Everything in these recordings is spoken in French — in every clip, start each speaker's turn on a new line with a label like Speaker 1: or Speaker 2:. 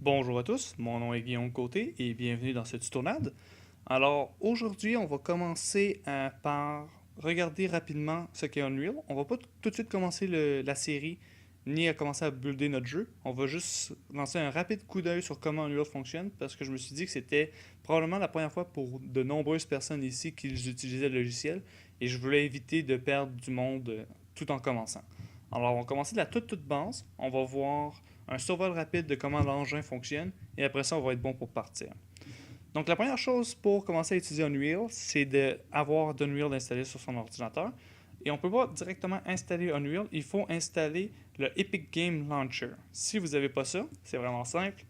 Speaker 1: Bonjour à tous, mon nom est Guillaume Côté et bienvenue dans ce tutoriel. Alors aujourd'hui, on va commencer par regarder rapidement ce qu'est Unreal. On va pas tout de suite commencer la série ni à commencer à builder notre jeu. On va juste lancer un rapide coup d'œil sur comment Unreal fonctionne parce que je me suis dit que c'était probablement la première fois pour de nombreuses personnes ici qu'ils utilisaient le logiciel et je voulais éviter de perdre du monde tout en commençant. Alors on va commencer de la toute base. On va voir un survol rapide de comment l'engin fonctionne, et après ça, on va être bon pour partir. Donc, la première chose pour commencer à utiliser Unreal, c'est d'avoir d'Unreal installé sur son ordinateur. Et on ne peut pas directement installer Unreal, il faut installer le Epic Game Launcher. Si vous n'avez pas ça, c'est vraiment simple.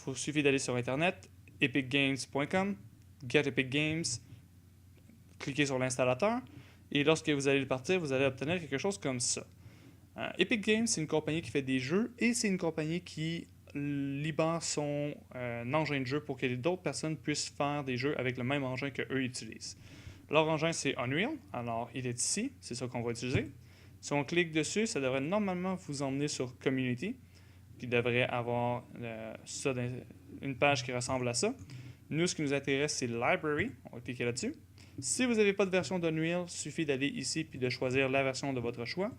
Speaker 1: Il suffit d'aller sur Internet, epicgames.com, get Epic Games, cliquez sur l'installateur, et lorsque vous allez le partir, vous allez obtenir quelque chose comme ça. Epic Games, c'est une compagnie qui fait des jeux et c'est une compagnie qui libère son engin de jeu pour que d'autres personnes puissent faire des jeux avec le même engin qu'eux utilisent. Leur engin, c'est Unreal, alors il est ici, c'est ça qu'on va utiliser. Si on clique dessus, ça devrait normalement vous emmener sur Community, qui devrait avoir une page qui ressemble à ça. Nous, ce qui nous intéresse, c'est Library, on va cliquer là-dessus. Si vous n'avez pas de version d'Unreal, il suffit d'aller ici et de choisir la version de votre choix.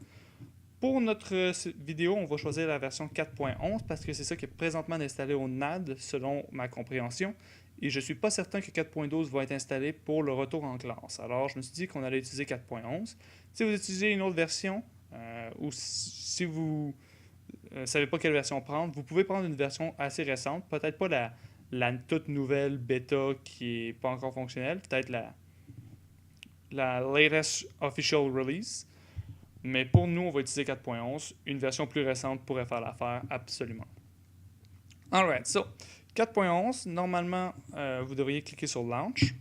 Speaker 1: Pour notre vidéo, on va choisir la version 4.11 parce que c'est ça qui est présentement installé au NAD selon ma compréhension. Et je ne suis pas certain que 4.12 va être installé pour le retour en classe. Alors, je me suis dit qu'on allait utiliser 4.11. Si vous utilisez une autre version, ou si vous ne savez pas quelle version prendre, vous pouvez prendre une version assez récente. Peut-être pas la toute nouvelle bêta qui n'est pas encore fonctionnelle. Peut-être la latest official release. Mais pour nous, on va utiliser 4.11. Une version plus récente pourrait faire l'affaire, absolument. Alright, so 4.11, normalement, vous devriez cliquer sur Launch.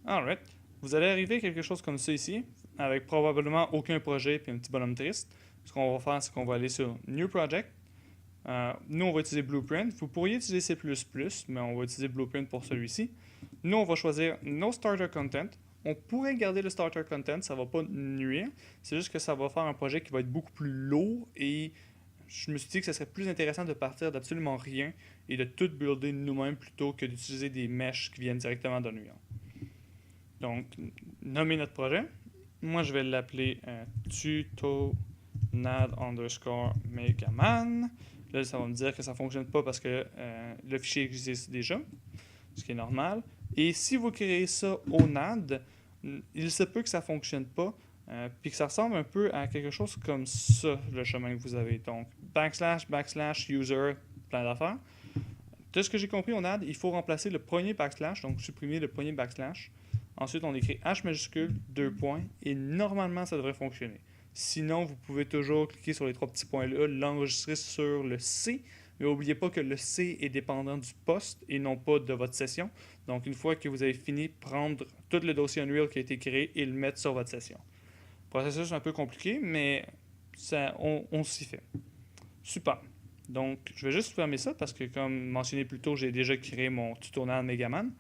Speaker 1: Alright, vous allez arriver à quelque chose comme ça ici, avec probablement aucun projet et un petit bonhomme triste. Ce qu'on va faire, c'est qu'on va aller sur New Project. Nous, on va utiliser Blueprint. Vous pourriez utiliser C++, mais on va utiliser Blueprint pour celui-ci. Nous, on va choisir No Starter Content. On pourrait garder le Starter Content, ça ne va pas nuire. C'est juste que ça va faire un projet qui va être beaucoup plus lourd et je me suis dit que ce serait plus intéressant de partir d'absolument rien et de tout builder nous-mêmes plutôt que d'utiliser des meshes qui viennent directement d'Unreal. Donc, nommer notre projet. Moi, je vais l'appeler tutonad underscore megaman. Là, ça va me dire que ça ne fonctionne pas parce que le fichier existe déjà, ce qui est normal. Et si vous créez ça au NAD, il se peut que ça ne fonctionne pas, puis que ça ressemble un peu à quelque chose comme ça, le chemin que vous avez. Donc, backslash, user, plein d'affaires. De ce que j'ai compris au NAD, il faut remplacer le premier backslash, donc supprimer le premier backslash. Ensuite, on écrit H majuscule, 2 points, et normalement, ça devrait fonctionner. Sinon, vous pouvez toujours cliquer sur les trois petits points-là, l'enregistrer sur le C, mais n'oubliez pas que le C est dépendant du poste et non pas de votre session. Donc, une fois que vous avez fini, prendre tout le dossier Unreal qui a été créé et le mettre sur votre session. Processus un peu compliqué, mais on s'y fait. Super. Donc, je vais juste fermer ça parce que, comme mentionné plus tôt, j'ai déjà créé mon tutoriel Megaman.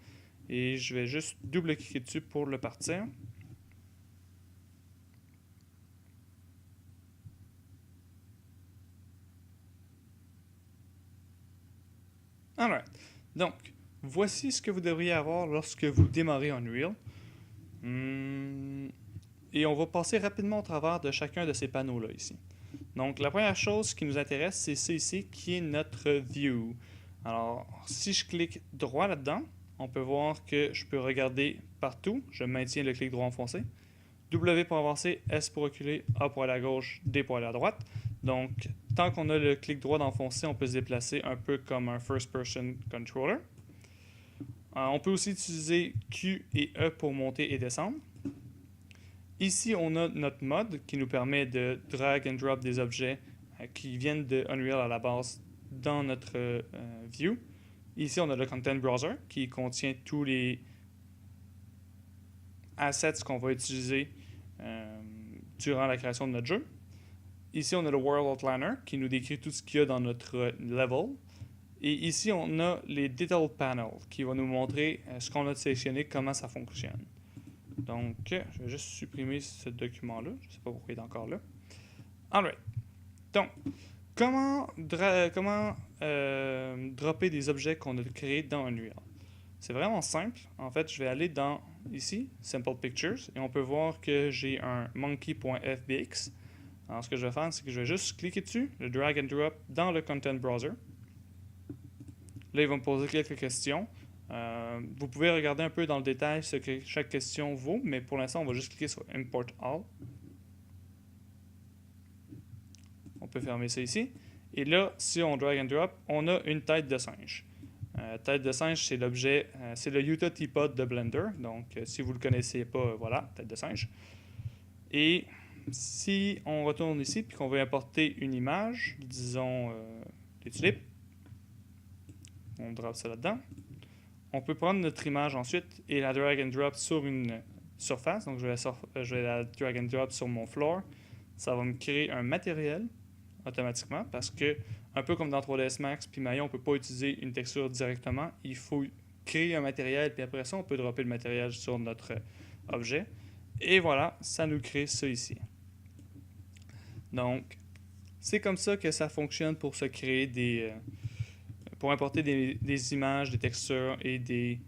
Speaker 1: Et je vais juste double-cliquer dessus pour le partir. Alright. Donc, voici ce que vous devriez avoir lorsque vous démarrez Unreal. Et on va passer rapidement au travers de chacun de ces panneaux-là ici. Donc, la première chose qui nous intéresse, c'est ce ici qui est notre View. Alors, si je clique droit là-dedans, on peut voir que je peux regarder partout. Je maintiens le clic droit enfoncé. W pour avancer, S pour reculer, A pour aller à gauche, D pour aller à droite. Donc, tant qu'on a le clic droit d'enfoncer, on peut se déplacer un peu comme un first-person controller. On peut aussi utiliser Q et E pour monter et descendre. Ici, on a notre mode qui nous permet de drag and drop des objets qui viennent de Unreal à la base dans notre view. Ici, on a le Content Browser qui contient tous les assets qu'on va utiliser durant la création de notre jeu. Ici, on a le World Outliner qui nous décrit tout ce qu'il y a dans notre level. Et ici, on a les Detail Panel qui va nous montrer ce qu'on a sélectionné, comment ça fonctionne. Donc, je vais juste supprimer ce document-là. Je ne sais pas pourquoi il est encore là. Alright. Donc, comment dropper des objets qu'on a créés dans Unreal? C'est vraiment simple. En fait, je vais aller dans, ici, Simple Pictures, et on peut voir que j'ai un monkey.fbx. Alors, ce que je vais faire, c'est que je vais juste cliquer dessus, le drag and drop dans le Content Browser. Là, il va me poser quelques questions. Vous pouvez regarder un peu dans le détail ce que chaque question vaut, mais pour l'instant, on va juste cliquer sur Import All. On peut fermer ça ici. Et là, si on drag and drop, on a une tête de singe. Tête de singe, c'est l'objet, c'est le Utah Teapot de Blender. Donc, si vous ne le connaissez pas, voilà, tête de singe. Et si on retourne ici puis qu'on veut importer une image, disons des tulipes, on drop ça là-dedans. On peut prendre notre image ensuite et la drag and drop sur une surface. Donc, je vais la drag and drop sur mon floor. Ça va me créer un matériel automatiquement parce que, un peu comme dans 3ds Max puis Maya, on ne peut pas utiliser une texture directement. Il faut créer un matériel puis après ça, on peut dropper le matériel sur notre objet. Et voilà, ça nous crée ça ici. Donc, c'est comme ça que ça fonctionne pour se créer pour importer des images, des textures et des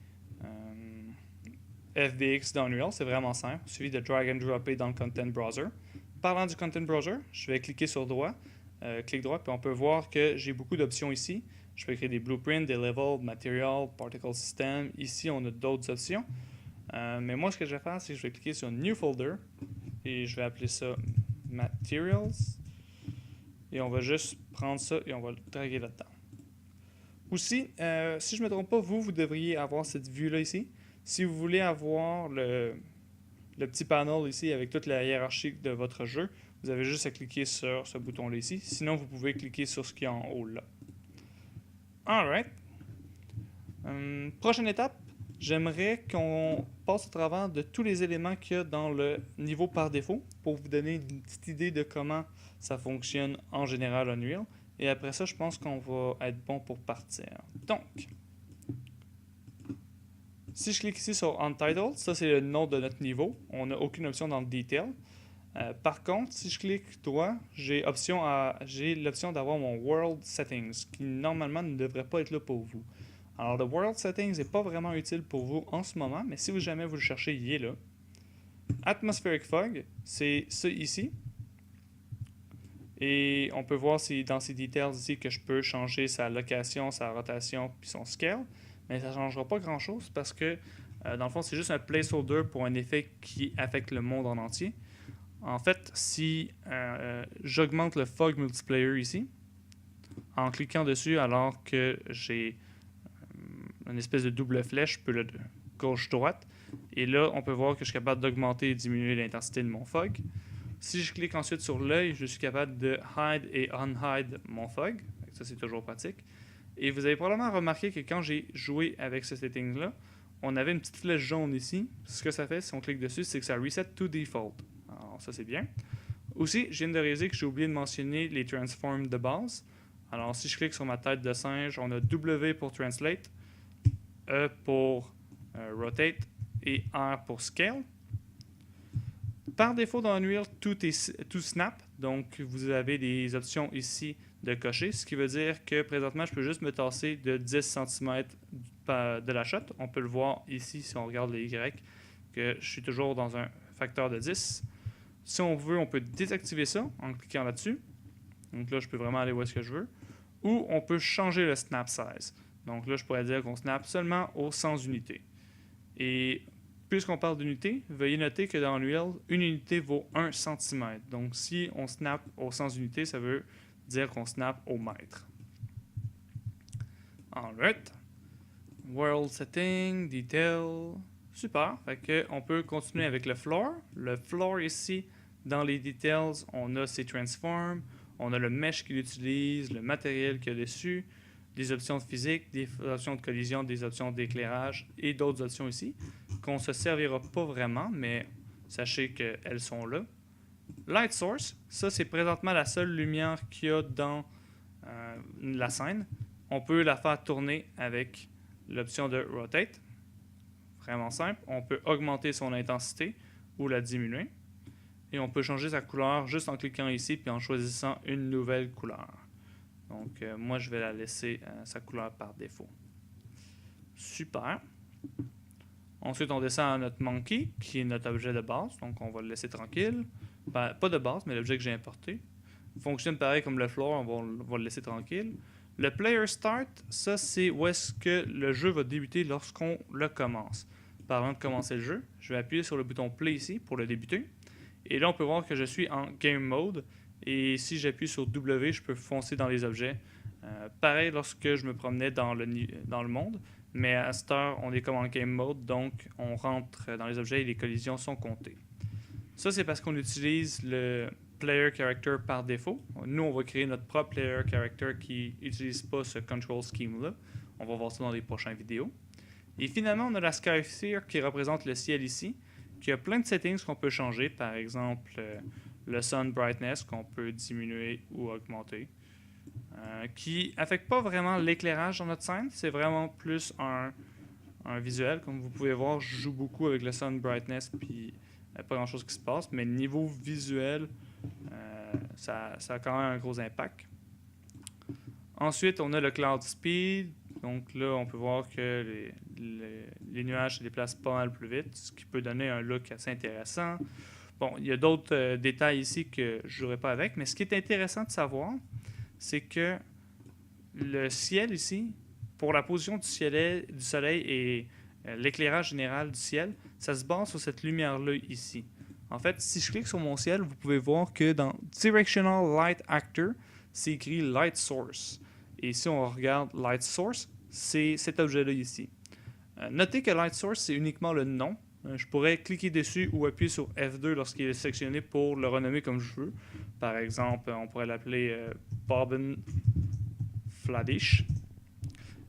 Speaker 1: FBX dans Unreal. C'est vraiment simple. Il suffit de drag and dropper dans le Content Browser. Parlant du Content Browser, je vais cliquer sur droit, clic droit, puis on peut voir que j'ai beaucoup d'options ici. Je peux créer des blueprints, des levels, material, particle system. Ici, on a d'autres options. Mais moi, ce que je vais faire, c'est que je vais cliquer sur New Folder et je vais appeler ça Materials. Et on va juste prendre ça et on va le draguer là-dedans. Aussi, si je ne me trompe pas, vous devriez avoir cette vue-là ici. Si vous voulez avoir le petit panel ici avec toute la hiérarchie de votre jeu, vous avez juste à cliquer sur ce bouton-là ici. Sinon, vous pouvez cliquer sur ce qui est en haut là. Alright. Prochaine étape, j'aimerais qu'on passe au travers de tous les éléments qu'il y a dans le niveau par défaut pour vous donner une petite idée de comment ça fonctionne en général Unreal. Et après ça, je pense qu'on va être bon pour partir. Donc, si je clique ici sur Untitled, ça c'est le nom de notre niveau. On n'a aucune option dans le Detail. Par contre, si je clique droit, j'ai l'option d'avoir mon World Settings, qui normalement ne devrait pas être là pour vous. Alors, le World Settings n'est pas vraiment utile pour vous en ce moment, mais si jamais vous le cherchez, il est là. Atmospheric Fog, c'est ça ici. Et on peut voir dans ces details ici que je peux changer sa location, sa rotation puis son scale. Mais ça ne changera pas grand-chose parce que, dans le fond, c'est juste un placeholder pour un effet qui affecte le monde en entier. En fait, si j'augmente le fog multiplayer ici, en cliquant dessus alors que j'ai une espèce de double flèche, je peux le gauche-droite. Et là, on peut voir que je suis capable d'augmenter et diminuer l'intensité de mon fog. Si je clique ensuite sur l'œil, je suis capable de hide et unhide mon fog. Ça, c'est toujours pratique. Et vous avez probablement remarqué que quand j'ai joué avec ce setting-là, on avait une petite flèche jaune ici. Ce que ça fait, si on clique dessus, c'est que ça reset to default. Alors, ça, c'est bien. Aussi, je viens de réaliser que j'ai oublié de mentionner les transforms de base. Alors, si je clique sur ma tête de singe, on a W pour Translate, E pour Rotate et R pour Scale. Par défaut dans Unreal, tout snap, donc vous avez des options ici de cocher, ce qui veut dire que présentement, je peux juste me tasser de 10 cm de la shot. On peut le voir ici si on regarde les Y, que je suis toujours dans un facteur de 10. Si on veut, on peut désactiver ça en cliquant là-dessus. Donc là, je peux vraiment aller où est-ce que je veux. Ou on peut changer le snap size. Donc là, je pourrais dire qu'on snap seulement aux 100 unités. Et puisqu'on parle d'unité, veuillez noter que dans Unreal, une unité vaut 1 cm. Donc si on snap aux 100 unités, ça veut dire qu'on snap au mètre. Alright. World Setting, Detail. Super. Fait que on peut continuer avec le floor. Le floor ici, dans les details, on a ses transforms, on a le mesh qu'il utilise, le matériel qu'il y a dessus, des options de physique, des options de collision, des options d'éclairage et d'autres options ici qu'on ne se servira pas vraiment, mais sachez qu'elles sont là. Light Source, ça c'est présentement la seule lumière qu'il y a dans la scène. On peut la faire tourner avec l'option de Rotate. vraiment simple. On peut augmenter son intensité ou la diminuer. Et on peut changer sa couleur juste en cliquant ici puis en choisissant une nouvelle couleur. Donc, moi, je vais la laisser sa couleur par défaut. Super. Ensuite, on descend à notre monkey, qui est notre objet de base. Donc, on va le laisser tranquille. Ben, pas de base, mais l'objet que j'ai importé. Il fonctionne pareil comme le floor, on va le laisser tranquille. Le player start, ça, c'est où est-ce que le jeu va débuter lorsqu'on le commence. Parlant de commencer le jeu, je vais appuyer sur le bouton play ici pour le débuter. Et là, on peut voir que je suis en game mode. Et si j'appuie sur W, je peux foncer dans les objets. Pareil lorsque je me promenais dans le monde. Mais à cette heure, on est comme en game mode, donc on rentre dans les objets et les collisions sont comptées. Ça, c'est parce qu'on utilise le player character par défaut. Nous, on va créer notre propre player character qui n'utilise pas ce control scheme-là. On va voir ça dans les prochaines vidéos. Et finalement, on a la Sky Sphere qui représente le ciel ici, qui a plein de settings qu'on peut changer. Par exemple, le Sun Brightness qu'on peut diminuer ou augmenter. Qui n'affecte pas vraiment l'éclairage dans notre scène. C'est vraiment plus un visuel. Comme vous pouvez voir, je joue beaucoup avec le Sun Brightness, puis pas grand chose qui se passe. Mais niveau visuel, ça a quand même un gros impact. Ensuite, on a le Cloud Speed. Donc là, on peut voir que les nuages se déplacent pas mal plus vite, ce qui peut donner un look assez intéressant. Bon, il y a d'autres détails ici que je ne jouerai pas avec, mais ce qui est intéressant de savoir, c'est que le ciel ici, pour la position du soleil et l'éclairage général du ciel, ça se base sur cette lumière-là ici. En fait, si je clique sur mon ciel, vous pouvez voir que dans Directional Light Actor, c'est écrit Light Source. Et si on regarde Light Source, c'est cet objet-là ici. Notez que Light Source, c'est uniquement le nom. Je pourrais cliquer dessus ou appuyer sur F2 lorsqu'il est sélectionné pour le renommer comme je veux. Par exemple, on pourrait l'appeler Bobbin Fladish.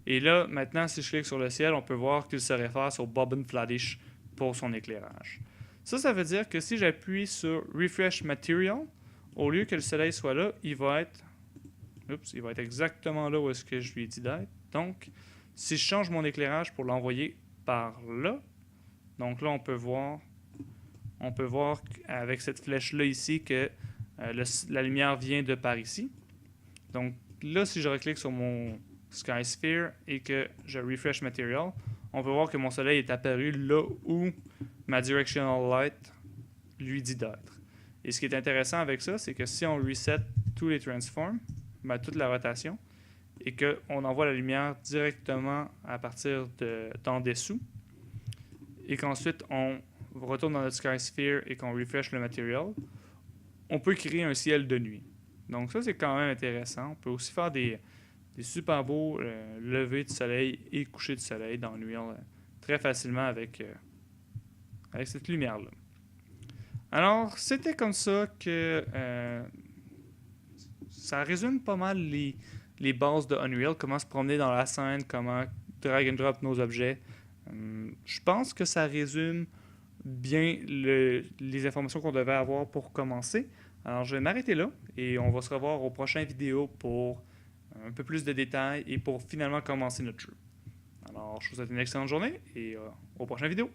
Speaker 1: Et là, maintenant, si je clique sur le ciel, on peut voir qu'il se réfère sur Bobbin Fladish pour son éclairage. Ça veut dire que si j'appuie sur Refresh Material, au lieu que le soleil soit là, il va être exactement là où est-ce que je lui ai dit d'être. Donc, si je change mon éclairage pour l'envoyer par là, donc là, on peut voir avec cette flèche-là ici que la lumière vient de par ici. Donc là, si je reclique sur mon Sky Sphere et que je refresh Material, on peut voir que mon soleil est apparu là où ma Directional Light lui dit d'être. Et ce qui est intéressant avec ça, c'est que si on reset tous les transforms, toute la rotation, et qu'on envoie la lumière directement à partir d'en dessous, et qu'ensuite on retourne dans notre Sky Sphere et qu'on refresh le material, on peut créer un ciel de nuit. Donc ça, c'est quand même intéressant. On peut aussi faire des super beaux levées de soleil et couchers de soleil dans Unreal très facilement avec cette lumière-là. Alors, c'était comme ça que ça résume pas mal les bases de Unreal, comment se promener dans la scène, comment drag and drop nos objets. Je pense que ça résume bien les informations qu'on devait avoir pour commencer. Alors, je vais m'arrêter là et on va se revoir aux prochaines vidéos pour un peu plus de détails et pour finalement commencer notre jeu. Alors, je vous souhaite une excellente journée et aux prochaines vidéos.